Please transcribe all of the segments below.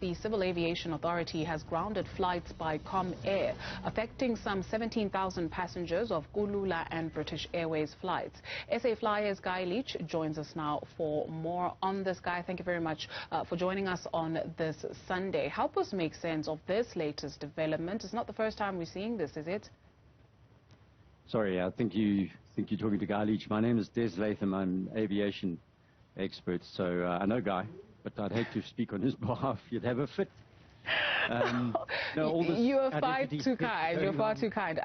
The Civil Aviation Authority has grounded flights by Comair, affecting some 17,000 passengers of Kulula and British Airways flights. SA Flyers Guy Leach joins us now for more on this. Guy, thank you very much for joining us on this Sunday. Help us make sense of this latest development. It's not the first time we're seeing this, is it? Sorry, I think you're talking to Guy Leach. My name is Des Latham. I'm an aviation expert, so I know Guy, but I'd hate to speak on his behalf. You'd have a fit. No, you are far too kind. You're far too kind.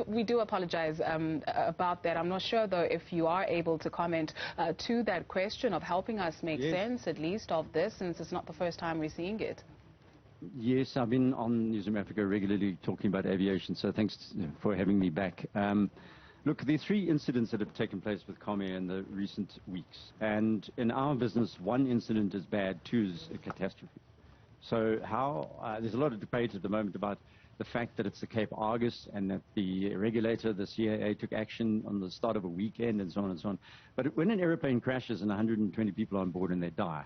We do apologize about that. I'm not sure, though, if you are able to comment to that question of helping us make sense, at least, of this, since it's not the first time we're seeing it. Yes, I've been on Newzroom Afrika regularly talking about aviation, so thanks for having me back. Look, there are three incidents that have taken place with Comair in the recent weeks. And in our business, one incident is bad, two is a catastrophe. So there's a lot of debate at the moment about the fact that it's the Cape Argus and that the regulator, the CAA, took action on the start of a weekend and so on and so on. But when an airplane crashes and 120 people are on board and they die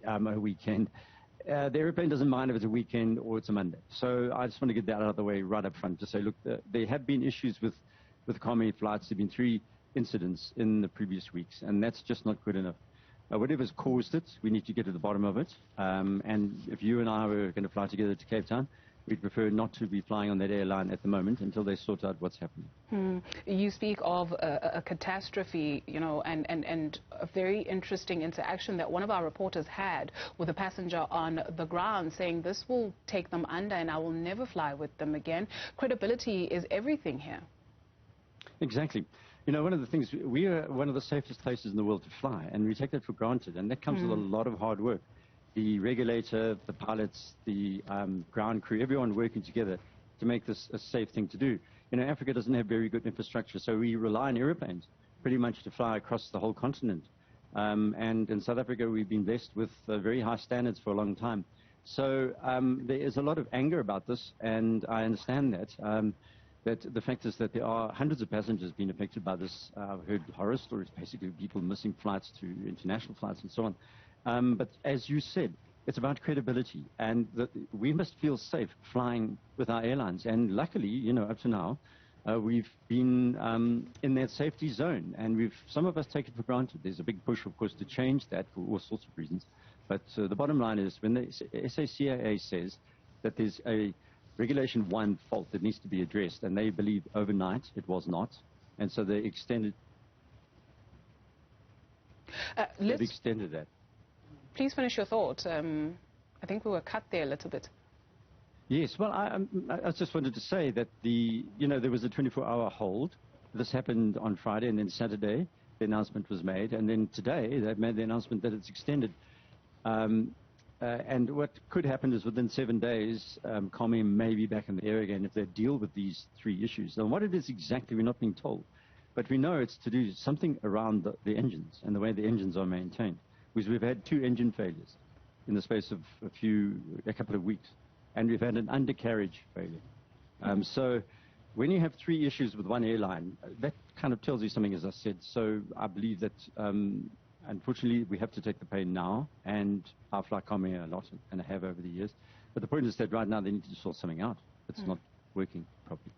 a weekend, the airplane doesn't mind if it's a weekend or it's a Monday. So I just want to get that out of the way right up front to say, look, there have been issues with Comair flights. There have been 3 incidents in the previous weeks, and that's just not good enough. Whatever's caused it, we need to get to the bottom of it. And if you and I were going to fly together to Cape Town, we'd prefer not to be flying on that airline at the moment until they sort out what's happening. You speak of a catastrophe, you know, and a very interesting interaction that one of our reporters had with a passenger on the ground saying this will take them under and I will never fly with them again. Credibility is everything here. Exactly. You know, one of the things, we are one of the safest places in the world to fly, and we take that for granted, and that comes with a lot of hard work. The regulator, the pilots, the ground crew, everyone working together to make this a safe thing to do. You know, Africa doesn't have very good infrastructure, so we rely on airplanes pretty much to fly across the whole continent. And in South Africa, we've been blessed with very high standards for a long time. So there is a lot of anger about this, and I understand that. That the fact is that there are hundreds of passengers being affected by this. I've heard horror stories, basically people missing flights to international flights and so on. But as you said, it's about credibility, and we must feel safe flying with our airlines. And luckily, you know, up to now, we've been in that safety zone, and some of us take it for granted. There's a big push, of course, to change that for all sorts of reasons. But the bottom line is, when the SACAA says that there's a Regulation 1 fault that needs to be addressed, and they believe overnight it was not, and so they extended. They've extended that. Please finish your thought. I think we were cut there a little bit. Yes, well, I just wanted to say that there was a 24-hour hold. This happened on Friday, and then Saturday the announcement was made, and then today they've made the announcement that it's extended. And what could happen is within 7 days, Comair may be back in the air again if they deal with these 3 issues. Now, what it is exactly, we're not being told. But we know it's to do something around the engines and the way the engines are maintained. Because we've had 2 engine failures in the space of a couple of weeks. And we've had an undercarriage failure. So when you have 3 issues with one airline, that kind of tells you something, as I said. So I believe that unfortunately, we have to take the pain now, and I fly Comair a lot, and I have over the years. But the point is that right now they need to sort something out. It's not working properly.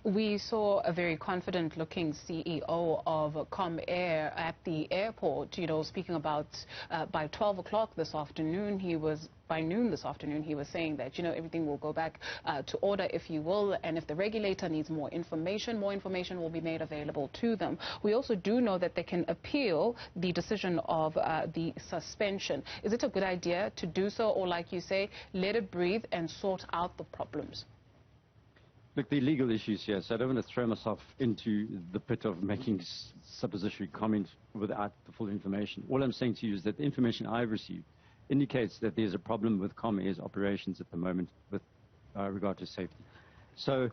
We saw a very confident-looking CEO of Comair at the airport, you know, speaking about by 12 o'clock this afternoon, by noon this afternoon, he was saying that, you know, everything will go back to order, if you will, and if the regulator needs more information will be made available to them. We also do know that they can appeal the decision of the suspension. Is it a good idea to do so, or, like you say, let it breathe and sort out the problems? Look, the legal issues here, so I don't want to throw myself into the pit of making suppository comments without the full information. All I'm saying to you is that the information I've received indicates that there's a problem with Comair's operations at the moment with regard to safety. So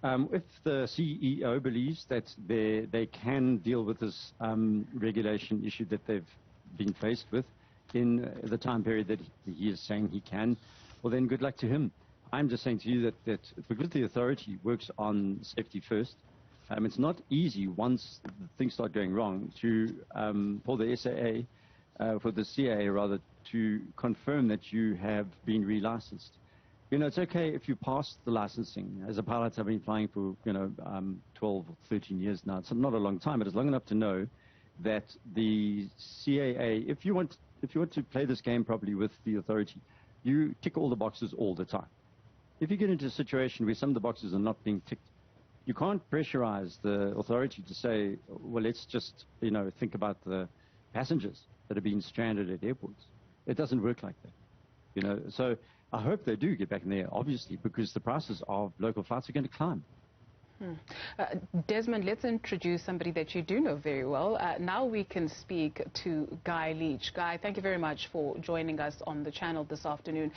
if the CEO believes that they can deal with this regulation issue that they've been faced with in the time period that he is saying he can, well, then good luck to him. I'm just saying to you that because the authority works on safety first, it's not easy once things start going wrong to pull the SAA, for the CAA rather, to confirm that you have been relicensed. You know, it's okay if you pass the licensing. As a pilot, I've been flying for, 12 or 13 years now. It's not a long time, but it's long enough to know that the CAA, if you want to play this game properly with the authority, you tick all the boxes all the time. If you get into a situation where some of the boxes are not being ticked, you can't pressurize the authority to say, well, let's just, think about the passengers that are being stranded at airports. It doesn't work like that. So I hope they do get back in there, obviously, because the prices of local flights are going to climb. Desmond, let's introduce somebody that you do know very well. Now we can speak to Guy Leach. Guy, thank you very much for joining us on the channel this afternoon.